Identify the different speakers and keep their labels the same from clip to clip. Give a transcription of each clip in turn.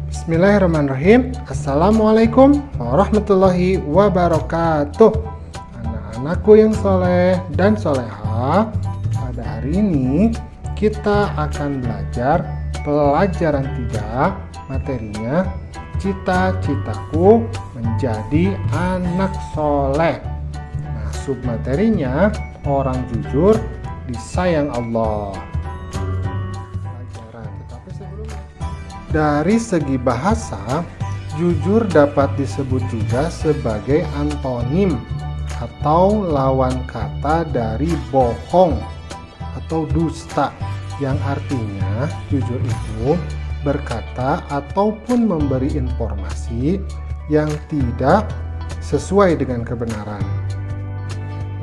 Speaker 1: Bismillahirrahmanirrahim. Assalamualaikum warahmatullahi wabarakatuh. Anak-anakku yang soleh dan soleha, pada hari ini kita akan belajar pelajaran 3, materinya cita-citaku menjadi anak soleh. Nah, submaterinya orang jujur disayang Allah. Dari segi bahasa, jujur dapat disebut juga sebagai antonim atau lawan kata dari bohong atau dusta, yang artinya jujur itu berkata ataupun memberi informasi yang tidak sesuai dengan kebenaran.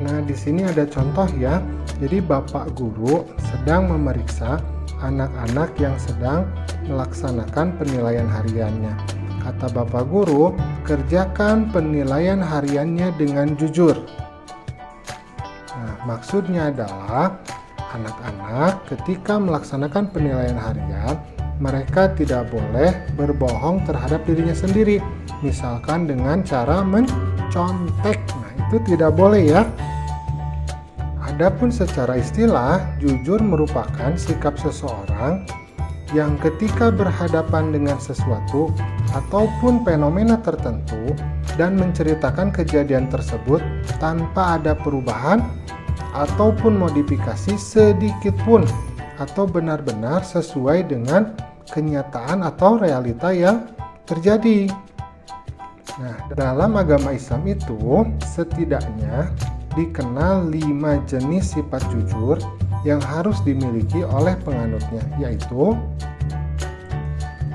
Speaker 1: Nah, di sini ada contoh ya. Jadi Bapak Guru sedang memeriksa anak-anak yang sedang melaksanakan penilaian hariannya. Kata Bapak Guru, kerjakan penilaian hariannya dengan jujur. Nah, maksudnya adalah anak-anak ketika melaksanakan penilaian harian, mereka tidak boleh berbohong terhadap dirinya sendiri. Misalkan dengan cara mencontek. Nah, itu tidak boleh ya. Adapun secara istilah, jujur merupakan sikap seseorang yang ketika berhadapan dengan sesuatu ataupun fenomena tertentu dan menceritakan kejadian tersebut tanpa ada perubahan ataupun modifikasi sedikit pun atau benar-benar sesuai dengan kenyataan atau realita yang terjadi. Nah, dalam agama Islam itu setidaknya dikenal 5 jenis sifat jujur yang harus dimiliki oleh penganutnya, yaitu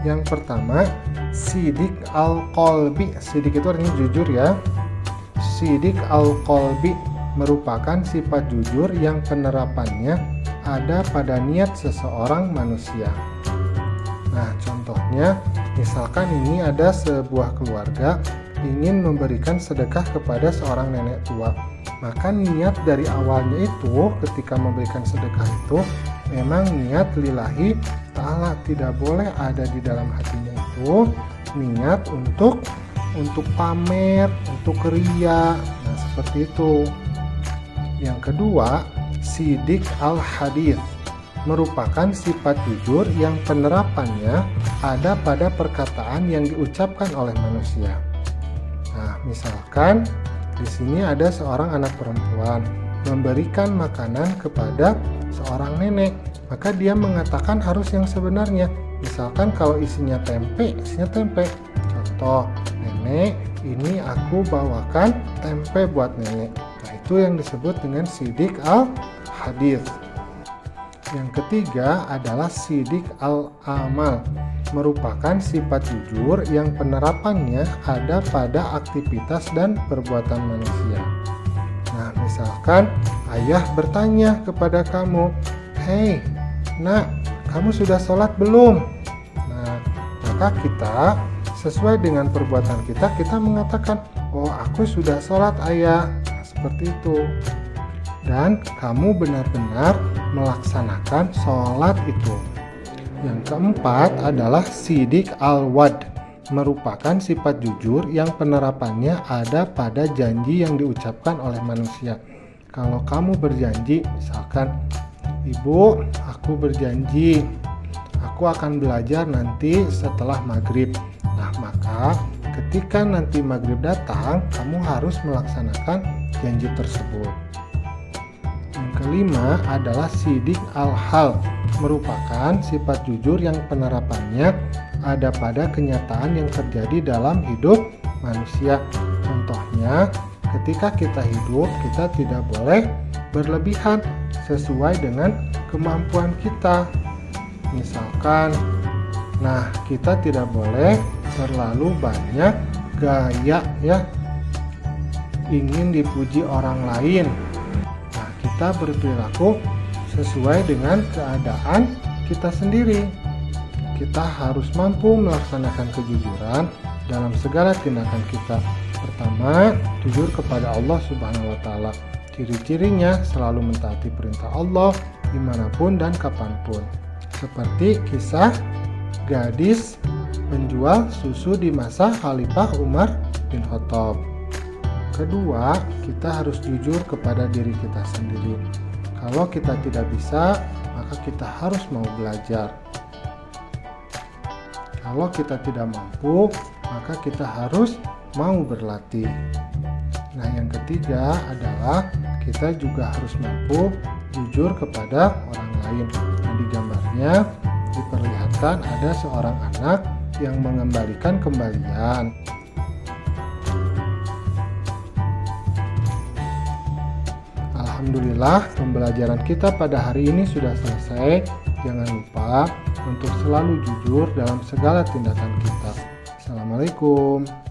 Speaker 1: yang pertama, sidik al-qalbi. Sidik itu artinya jujur ya. Sidik al-qalbi merupakan sifat jujur yang penerapannya ada pada niat seseorang manusia. Nah, contohnya, misalkan ini ada sebuah keluarga ingin memberikan sedekah kepada seorang nenek tua. Maka niat dari awalnya itu ketika memberikan sedekah itu memang niat lillahi ta'ala, tidak boleh ada di dalam hatinya itu niat untuk pamer, untuk ria. Nah, seperti itu. Yang kedua, sidik al-hadith merupakan sifat jujur yang penerapannya ada pada perkataan yang diucapkan oleh manusia. Nah, misalkan di sini ada seorang anak perempuan memberikan makanan kepada seorang nenek, maka dia mengatakan harus yang sebenarnya. Misalkan kalau isinya tempe. Contoh, nenek, ini aku bawakan tempe buat nenek. Nah, itu yang disebut dengan sidik al-hadith. Yang ketiga adalah sidik al-amal, merupakan sifat jujur yang penerapannya ada pada aktivitas dan perbuatan manusia. Nah, misalkan ayah bertanya kepada kamu, "Hei, nak, kamu sudah sholat belum?" Nah, maka kita sesuai dengan perbuatan kita mengatakan, "Oh, aku sudah sholat, ayah." Nah, seperti itu. Dan kamu benar-benar melaksanakan sholat itu. Yang keempat adalah sidik al-wa'd, merupakan sifat jujur yang penerapannya ada pada janji yang diucapkan oleh manusia. Kalau kamu berjanji, misalkan, "Ibu, aku berjanji aku akan belajar nanti setelah maghrib." Nah, maka ketika nanti maghrib datang, kamu harus melaksanakan janji tersebut. Yang kelima adalah sidik al-hal, merupakan sifat jujur yang penerapannya ada pada kenyataan yang terjadi dalam hidup manusia. Contohnya, ketika kita hidup, kita tidak boleh berlebihan sesuai dengan kemampuan kita. Misalkan, nah, kita tidak boleh terlalu banyak gaya ya, ingin dipuji orang lain. Nah, kita berperilaku sesuai dengan keadaan kita sendiri. Kita harus mampu melaksanakan kejujuran dalam segala tindakan kita. Pertama, jujur kepada Allah Subhanahu wa Ta'ala. Ciri-cirinya selalu mentaati perintah Allah dimanapun dan kapanpun. Seperti kisah gadis menjual susu di masa Khalifah Umar bin Khattab. Kedua, kita harus jujur kepada diri kita sendiri. Kalau kita tidak bisa, maka kita harus mau belajar. Kalau kita tidak mampu, maka kita harus mau berlatih. Nah, yang ketiga adalah kita juga harus mampu jujur kepada orang lain. Nah, di gambarnya diperlihatkan ada seorang anak yang mengembalikan kembalian. Alhamdulillah, pembelajaran kita pada hari ini sudah selesai. Jangan lupa untuk selalu jujur dalam segala tindakan kita. Assalamualaikum.